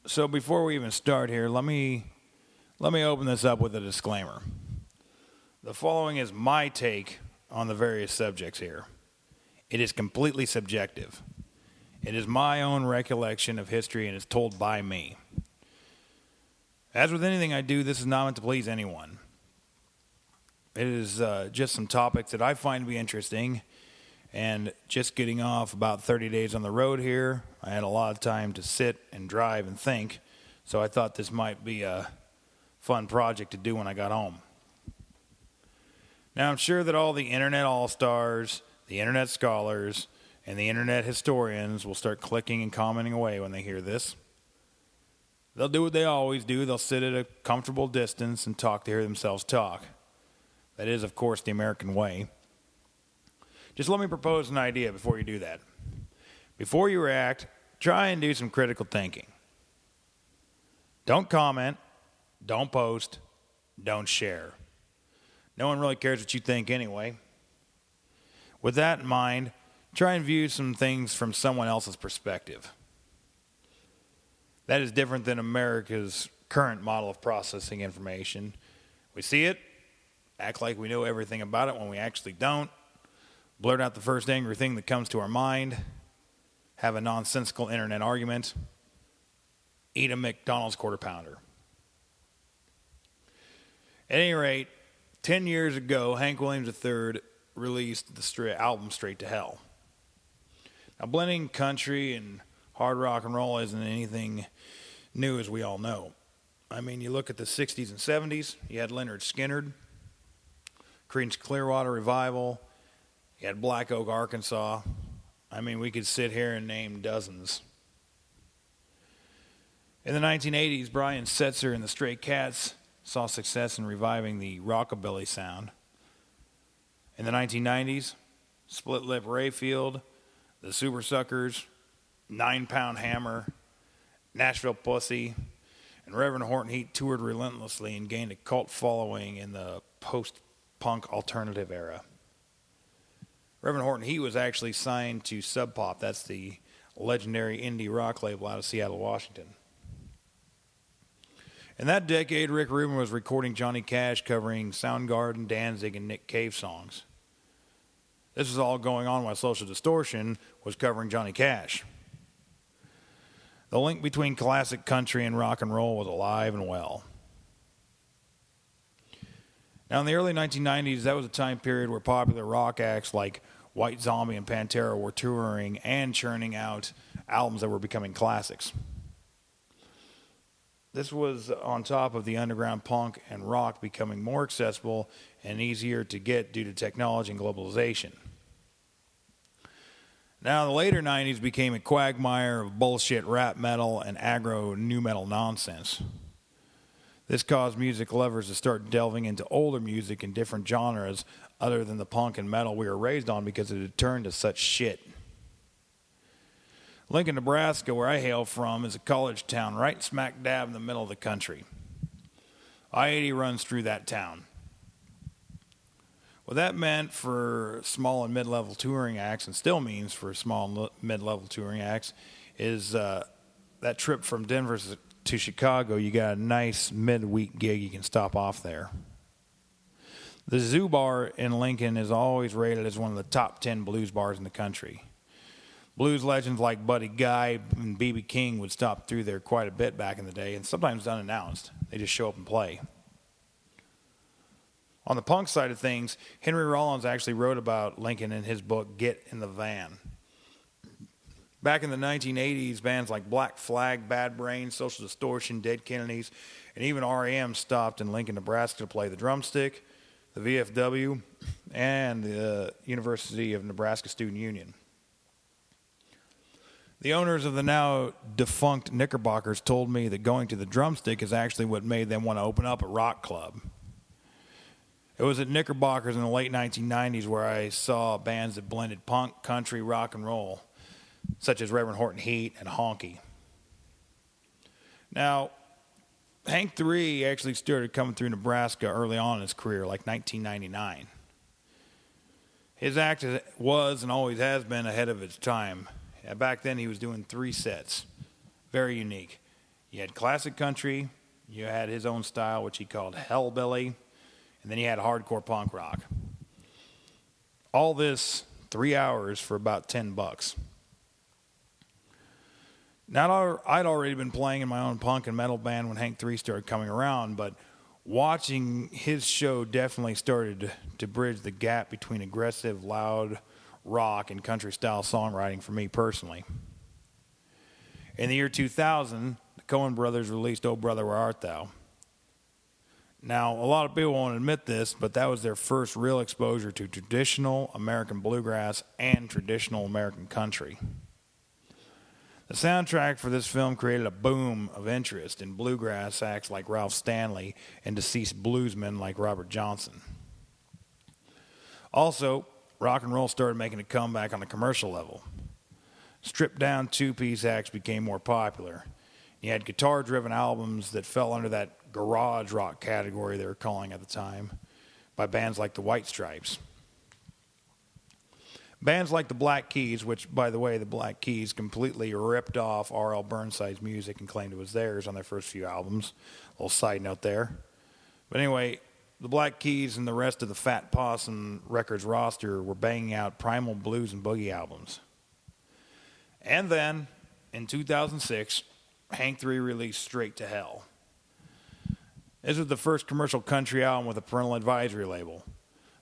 So before we even start here, let me open this up with a disclaimer. The following is my take on the various subjects here. It is completely subjective. It is my own recollection of history and is told by me. As with anything I do, this is not meant to please anyone. It is just some topics that I find to be interesting. And just getting off about 30 days on the road here, I had a lot of time to sit and drive and think. So I thought this might be a fun project to do when I got home. Now, I'm sure that all the internet all-stars, the internet scholars, and the internet historians will start clicking and commenting away when they hear this. They'll do what they always do. They'll sit at a comfortable distance and talk to hear themselves talk. That is, of course, the American way. Just let me propose an idea before you do that. Before you react, try and do some critical thinking. Don't comment, don't post, don't share. No one really cares what you think anyway. With that in mind, try and view some things from someone else's perspective. That is different than America's current model of processing information. We see it, act like we know everything about it when we actually don't, blurt out the first angry thing that comes to our mind, have a nonsensical internet argument, eat a McDonald's quarter pounder. At any rate, 10 years ago, Hank Williams III released the album Straight to Hell. Now, blending country and hard rock and roll isn't anything new, as we all know. I mean, you look at the 60s and 70s, you had Leonard Skinner, Creedence Clearwater Revival, you had Black Oak, Arkansas. I mean, we could sit here and name dozens. In the 1980s, Brian Setzer and the Stray Cats saw success in reviving the rockabilly sound. In the 1990s, Split Lip Rayfield, the Super Suckers, 9 Pound Hammer, Nashville Pussy, and Reverend Horton Heat toured relentlessly and gained a cult following in the post-punk alternative era. Reverend Horton Heat was actually signed to Sub Pop. That's the legendary indie rock label out of Seattle, Washington. In that decade, Rick Rubin was recording Johnny Cash covering Soundgarden, Danzig, and Nick Cave songs. This was all going on while Social Distortion was covering Johnny Cash. The link between classic country and rock and roll was alive and well. Now, in the early 1990s, that was a time period where popular rock acts like White Zombie and Pantera were touring and churning out albums that were becoming classics. This was on top of the underground punk and rock becoming more accessible and easier to get due to technology and globalization. Now, the later 90s became a quagmire of bullshit rap metal and aggro nu metal nonsense. This caused music lovers to start delving into older music in different genres other than the punk and metal we were raised on because it had turned to such shit. Lincoln, Nebraska, where I hail from, is a college town right smack dab in the middle of the country. I-80 runs through that town. What that meant for small and mid-level touring acts, and still means for small and mid-level touring acts, is that trip from Denver to Chicago, you got a nice mid-week gig you can stop off there. The Zoo Bar in Lincoln is always rated as one of the top 10 blues bars in the country. Blues legends like Buddy Guy and B.B. King would stop through there quite a bit back in the day, and sometimes unannounced. They just show up and play. On the punk side of things, Henry Rollins actually wrote about Lincoln in his book, Get in the Van. Back in the 1980s, bands like Black Flag, Bad Brains, Social Distortion, Dead Kennedys, and even R.E.M. stopped in Lincoln, Nebraska to play the drumstick, the VFW, and the University of Nebraska Student Union. The owners of the now defunct Knickerbockers told me that going to the drumstick is actually what made them want to open up a rock club. It was at Knickerbockers in the late 1990s where I saw bands that blended punk, country, rock, and roll, such as Reverend Horton Heat and Honky. Now, Hank III actually started coming through Nebraska early on in his career, like 1999. His act was and always has been ahead of its time. Back then, he was doing 3 sets. Very unique. You had classic country, you had his own style, which he called hellbilly, and then you had hardcore punk rock. All this 3 hours for about $10. Now, I'd already been playing in my own punk and metal band when Hank 3 started coming around, but watching his show definitely started to bridge the gap between aggressive, loud rock and country-style songwriting for me personally. In the year 2000, the Coen brothers released Oh Brother, Where Art Thou? Now, a lot of people won't admit this, but that was their first real exposure to traditional American bluegrass and traditional American country. The soundtrack for this film created a boom of interest in bluegrass acts like Ralph Stanley and deceased bluesmen like Robert Johnson. Also, rock and roll started making a comeback on a commercial level. Stripped-down two-piece acts became more popular. You had guitar-driven albums that fell under that garage rock category they were calling at the time by bands like the White Stripes. Bands like the Black Keys, which, by the way, the Black Keys completely ripped off R.L. Burnside's music and claimed it was theirs on their first few albums. A little side note there. But anyway, the Black Keys and the rest of the Fat Possum Records roster were banging out primal blues and boogie albums. And then, in 2006, Hank 3 released Straight to Hell. This was the first commercial country album with a parental advisory label.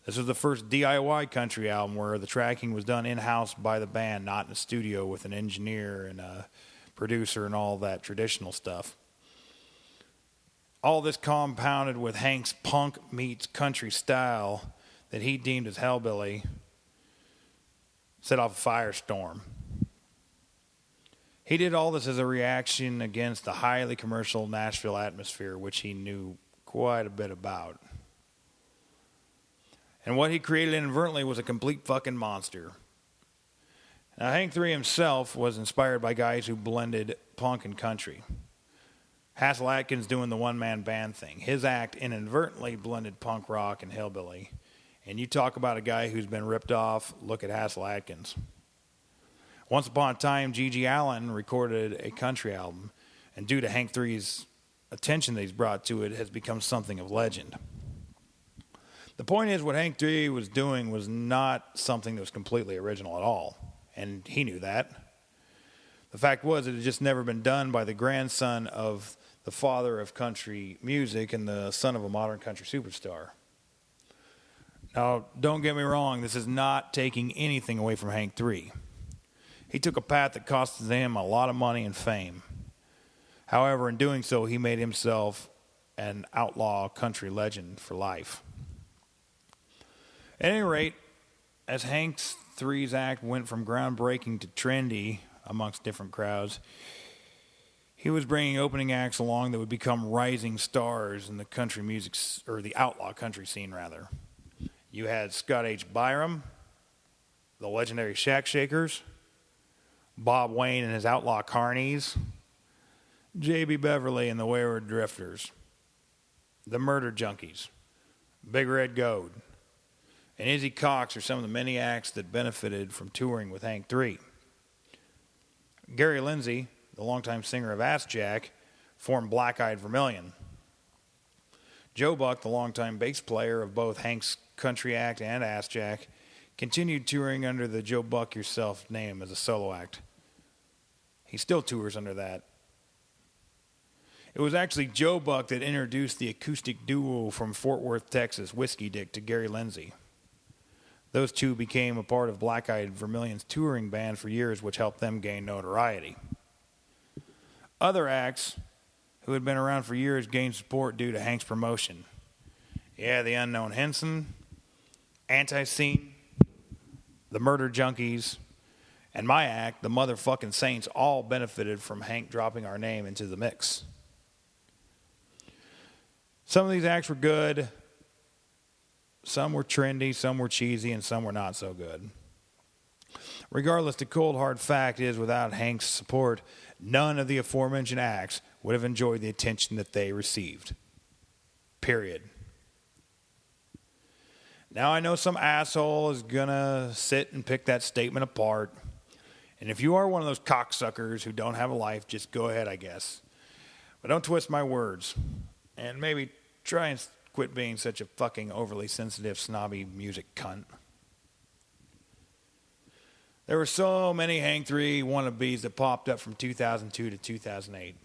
This was the first DIY country album where the tracking was done in-house by the band, not in a studio with an engineer and a producer and all that traditional stuff. All this compounded with Hank's punk meets country style that he deemed as hellbilly set off a firestorm. He did all this as a reaction against the highly commercial Nashville atmosphere, which he knew quite a bit about. And what he created inadvertently was a complete fucking monster. Now, Hank 3 himself was inspired by guys who blended punk and country. Hassel Atkins doing the one-man band thing. His act inadvertently blended punk rock and hillbilly. And you talk about a guy who's been ripped off, look at Hassel Atkins. Once upon a time, G.G. Allin recorded a country album, and due to Hank 3's attention that he's brought to it, has become something of legend. The point is, what Hank 3 was doing was not something that was completely original at all, and he knew that. The fact was, it had just never been done by the grandson of the father of country music and the son of a modern country superstar. Now, don't get me wrong, this is not taking anything away from Hank 3. He took a path that cost him a lot of money and fame. However, in doing so, he made himself an outlaw country legend for life. At any rate, as Hank 3's act went from groundbreaking to trendy amongst different crowds, he was bringing opening acts along that would become rising stars in the country music, or the outlaw country scene, rather. You had Scott H. Byram, the legendary Shack Shakers, Bob Wayne and his Outlaw Carnies, J.B. Beverly and the Wayward Drifters, the Murder Junkies, Big Red Goat, and Izzy Cox are some of the many acts that benefited from touring with Hank 3. Gary Lindsay, the longtime singer of Ass Jack, formed Black Eyed Vermilion. Joe Buck, the longtime bass player of both Hank's country act and Ass Jack, continued touring under the Joe Buck Yourself name as a solo act. He still tours under that. It was actually Joe Buck that introduced the acoustic duo from Fort Worth, Texas, Whiskey Dick, to Gary Lindsay. Those two became a part of Black Eyed Vermilion's touring band for years, which helped them gain notoriety. Other acts who had been around for years gained support due to Hank's promotion. Yeah, the Unknown Henson, Anti-Scene, the Murder Junkies, and my act, the Motherfucking Saints, all benefited from Hank dropping our name into the mix. Some of these acts were good, some were trendy, some were cheesy, and some were not so good. Regardless, the cold hard fact is, without Hank's support, none of the aforementioned acts would have enjoyed the attention that they received. Period. Now, I know some asshole is going to sit and pick that statement apart. And if you are one of those cocksuckers who don't have a life, just go ahead, I guess. But don't twist my words. And maybe try and quit being such a fucking overly sensitive, snobby music cunt. There were so many Hank 3 wannabes that popped up from 2002 to 2008.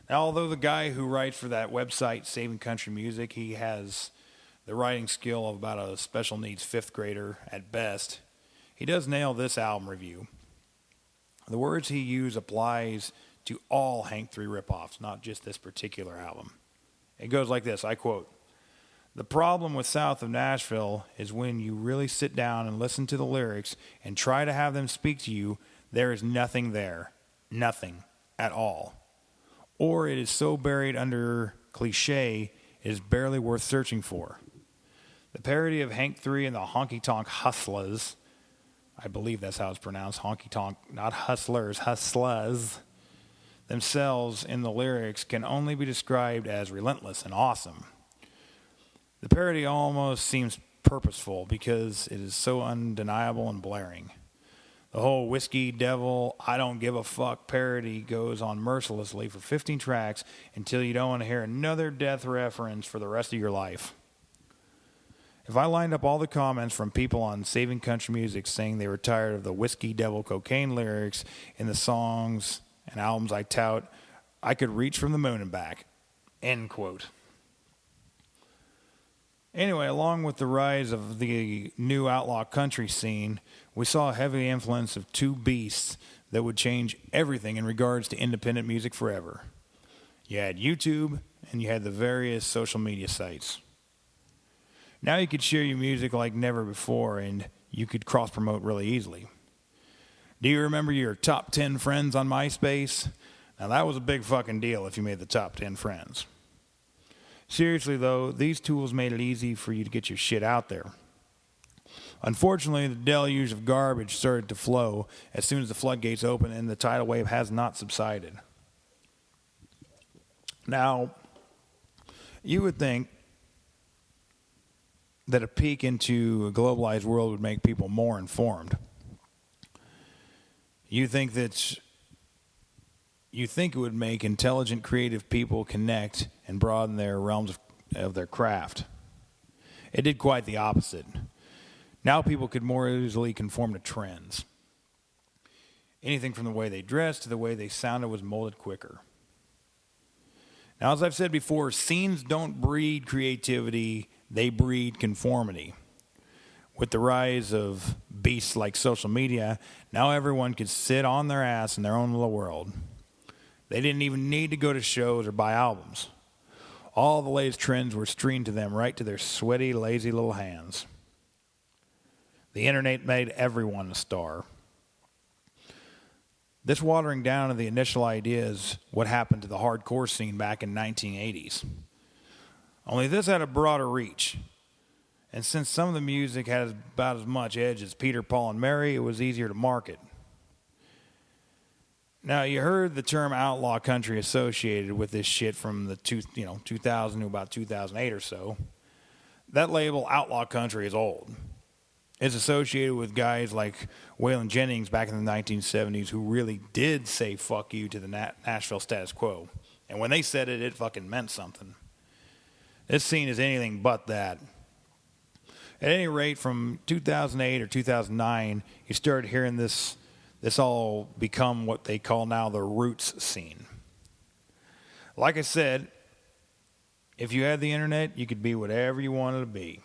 Now, although the guy who writes for that website, Saving Country Music, he has the writing skill of about a special needs fifth grader at best, he does nail this album review. The words he used applies to all Hank 3 ripoffs, not just this particular album. It goes like this, I quote, "The problem with South of Nashville is when you really sit down and listen to the lyrics and try to have them speak to you, there is nothing there. Nothing at all. Or it is so buried under cliche, it is barely worth searching for. The parody of Hank 3 and the Honky Tonk Hustlers," I believe that's how it's pronounced, honky tonk, not hustlers, hustlers, "themselves in the lyrics can only be described as relentless and awesome. The parody almost seems purposeful because it is so undeniable and blaring. The whole Whiskey Devil, I Don't Give a Fuck parody goes on mercilessly for 15 tracks until you don't want to hear another death reference for the rest of your life. If I lined up all the comments from people on Saving Country Music saying they were tired of the Whiskey Devil cocaine lyrics in the songs and albums I tout, I could reach from the moon and back." End quote. Anyway, along with the rise of the new outlaw country scene, we saw a heavy influence of two beasts that would change everything in regards to independent music forever. You had YouTube, and you had the various social media sites. Now you could share your music like never before, and you could cross-promote really easily. Do you remember your top 10 friends on MySpace? Now that was a big fucking deal if you made the top 10 friends. Seriously though, these tools made it easy for you to get your shit out there. Unfortunately, the deluge of garbage started to flow as soon as the floodgates opened, and the tidal wave has not subsided. Now, you would think that a peek into a globalized world would make people more informed. You think it would make intelligent, creative people connect and broaden their realms of their craft. It did quite the opposite. Now people could more easily conform to trends. Anything from the way they dressed to the way they sounded was molded quicker. Now, as I've said before, scenes don't breed creativity, they breed conformity. With the rise of beasts like social media, now everyone could sit on their ass in their own little world. They didn't even need to go to shows or buy albums. All the latest trends were streamed to them right to their sweaty, lazy little hands. The internet made everyone a star. This watering down of the initial idea is what happened to the hardcore scene back in the 1980s. Only this had a broader reach. And since some of the music had about as much edge as Peter, Paul, and Mary, it was easier to market. Now, you heard the term outlaw country associated with this shit from the 2000 to about 2008 or so. That label, outlaw country, is old. It's associated with guys like Waylon Jennings back in the 1970s who really did say fuck you to the Nashville status quo. And when they said it, it fucking meant something. This scene is anything but that. At any rate, from 2008 or 2009, you started hearing this all become what they call now the roots scene. Like I said, if you had the internet, you could be whatever you wanted to be.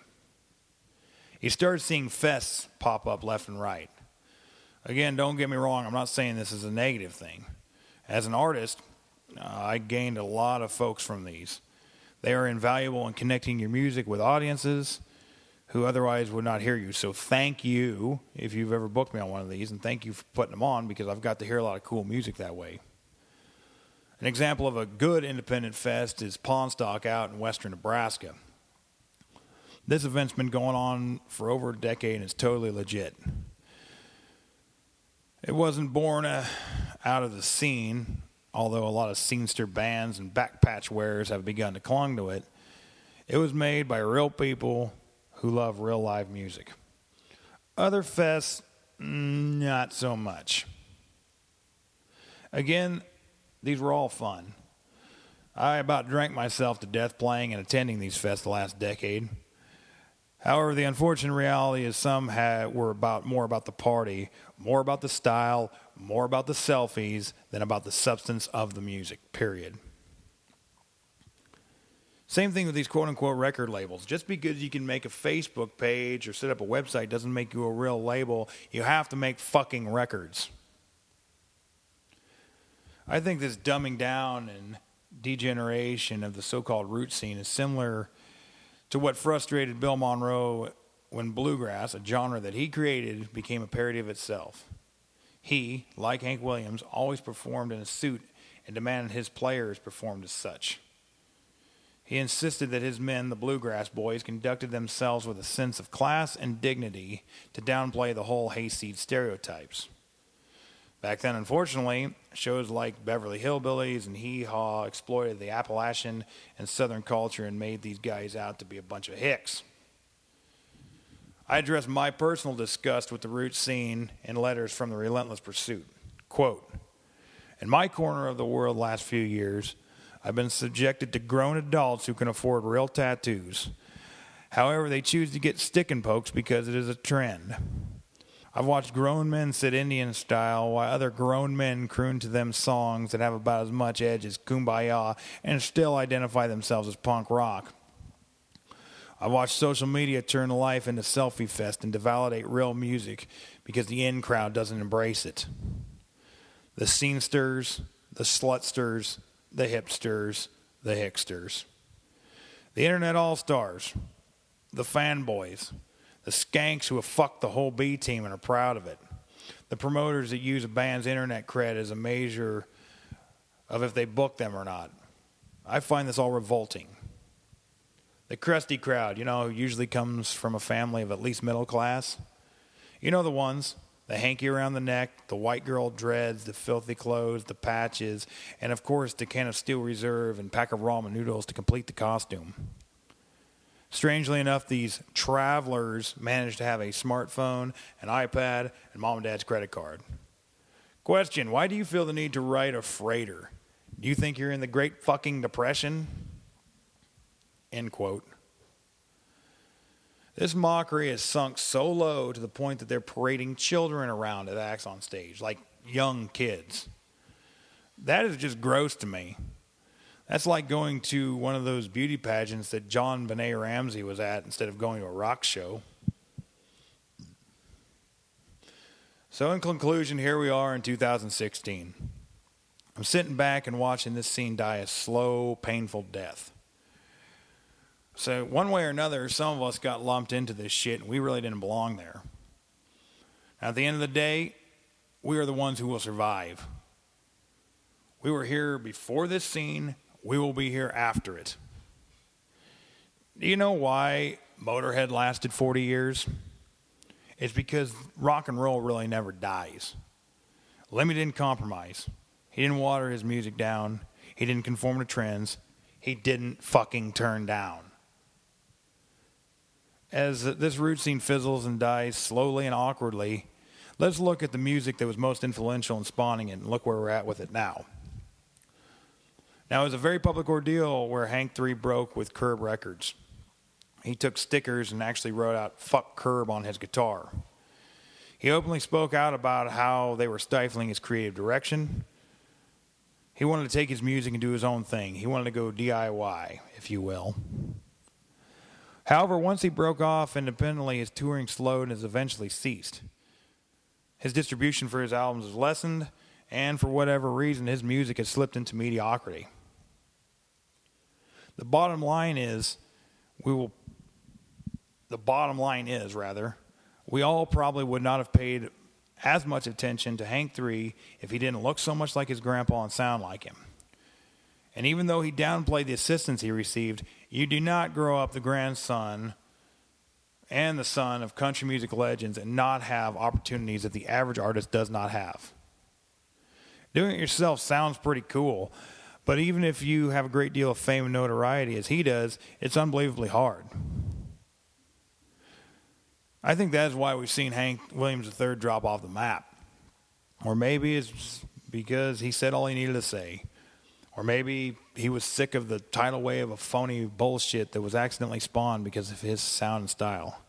You started seeing fests pop up left and right. Again, don't get me wrong, I'm not saying this is a negative thing. As an artist, I gained a lot of folks from these. They are invaluable in connecting your music with audiences who otherwise would not hear you. So thank you if you've ever booked me on one of these, and thank you for putting them on because I've got to hear a lot of cool music that way. An example of a good independent fest is Pawnstock out in western Nebraska. This event's been going on for over a decade and it's totally legit. It wasn't born out of the scene, although a lot of scenester bands and backpatch wearers have begun to clung to it. It was made by real people who love real live music. Other fests, not so much. Again, These were all fun. I about drank myself to death playing and attending these fests the last decade. However, the unfortunate reality is some were more about the party, more about the style, more about the selfies than about the substance of the music, period. Same thing with these quote-unquote record labels. Just because you can make a Facebook page or set up a website doesn't make you a real label. You have to make fucking records. I think this dumbing down and degeneration of the so-called root scene is similar to what frustrated Bill Monroe when bluegrass, a genre that he created, became a parody of itself. He, like Hank Williams, always performed in a suit and demanded his players performed as such. He insisted that his men, the bluegrass boys, conducted themselves with a sense of class and dignity to downplay the whole hayseed stereotypes. Back then, unfortunately, shows like Beverly Hillbillies and Hee Haw exploited the Appalachian and Southern culture and made these guys out to be a bunch of hicks. I addressed my personal disgust with the root scene in letters from the Relentless Pursuit. Quote, "In my corner of the world last few years, I've been subjected to grown adults who can afford real tattoos. However, they choose to get stick and pokes because it is a trend. I've watched grown men sit Indian style while other grown men croon to them songs that have about as much edge as Kumbaya and still identify themselves as punk rock. I've watched social media turn life into selfie fest and to validate real music because the in crowd doesn't embrace it. The scenesters, the slutsters, the hipsters, the hicksters. The internet all-stars, the fanboys, the skanks who have fucked the whole B team and are proud of it. The promoters that use a band's internet cred as a measure of if they book them or not. I find this all revolting. The crusty crowd, who usually comes from a family of at least middle class. You know the ones. The hanky around the neck, the white girl dreads, the filthy clothes, the patches, and of course the can of Steel Reserve and pack of ramen noodles to complete the costume. Strangely enough, these travelers manage to have a smartphone, an iPad, and mom and dad's credit card. Question, why do you feel the need to ride a freighter? Do you think you're in the Great Fucking Depression? End quote. This mockery has sunk so low to the point that they're parading children around at acts on stage, like young kids. That is just gross to me. That's like going to one of those beauty pageants that John Benet Ramsey was at instead of going to a rock show. So in conclusion, here we are in 2016. I'm sitting back and watching this scene die a slow, painful death. So one way or another, some of us got lumped into this shit, and we really didn't belong there. Now, at the end of the day, we are the ones who will survive. We were here before this scene. We will be here after it. Do you know why Motorhead lasted 40 years? It's because rock and roll really never dies. Lemmy didn't compromise. He didn't water his music down. He didn't conform to trends. He didn't fucking turn down. As this root scene fizzles and dies slowly and awkwardly, let's look at the music that was most influential in spawning it and look where we're at with it now. Now, it was a very public ordeal where Hank 3 broke with Curb Records. He took stickers and actually wrote out "fuck Curb" on his guitar. He openly spoke out about how they were stifling his creative direction. He wanted to take his music and do his own thing. He wanted to go DIY, if you will. However, once he broke off independently, his touring slowed and has eventually ceased. His distribution for his albums has lessened, and for whatever reason, his music has slipped into mediocrity. The bottom line is, we all probably would not have paid as much attention to Hank 3 if he didn't look so much like his grandpa and sound like him. And even though he downplayed the assistance he received, you do not grow up the grandson and the son of country music legends and not have opportunities that the average artist does not have. Doing it yourself sounds pretty cool, but even if you have a great deal of fame and notoriety as he does, it's unbelievably hard. I think that is why we've seen Hank Williams III drop off the map. Or maybe it's because he said all he needed to say. Or maybe he was sick of the tidal wave of phony bullshit that was accidentally spawned because of his sound and style.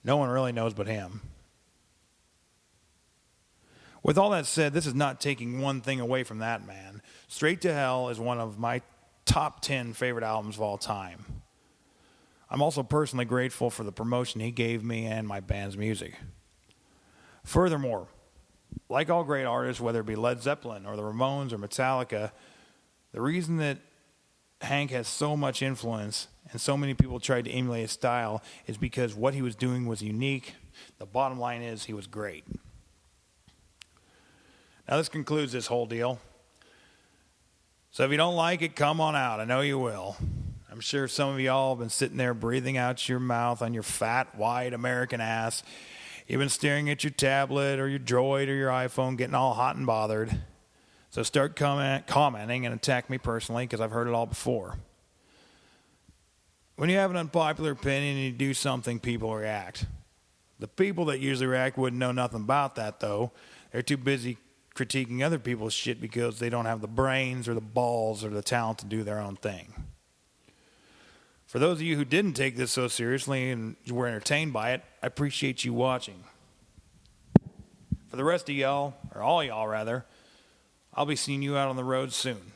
No one really knows but him. With all that said, this is not taking one thing away from that man. Straight to Hell is one of my top 10 favorite albums of all time. I'm also personally grateful for the promotion he gave me and my band's music. Furthermore, like all great artists, whether it be Led Zeppelin or the Ramones or Metallica, the reason that Hank has so much influence and so many people tried to emulate his style is because what he was doing was unique. The bottom line is he was great. Now this concludes this whole deal. So if you don't like it, come on out. I know you will. I'm sure some of y'all have been sitting there breathing out your mouth on your fat, white American ass. You've been staring at your tablet or your Droid or your iPhone getting all hot and bothered. So start commenting and attack me personally because I've heard it all before. When you have an unpopular opinion and you do something, people react. The people that usually react wouldn't know nothing about that, though. They're too busy critiquing other people's shit because they don't have the brains or the balls or the talent to do their own thing. For those of you who didn't take this so seriously and were entertained by it, I appreciate you watching. For the rest of y'all, or all y'all rather, I'll be seeing you out on the road soon.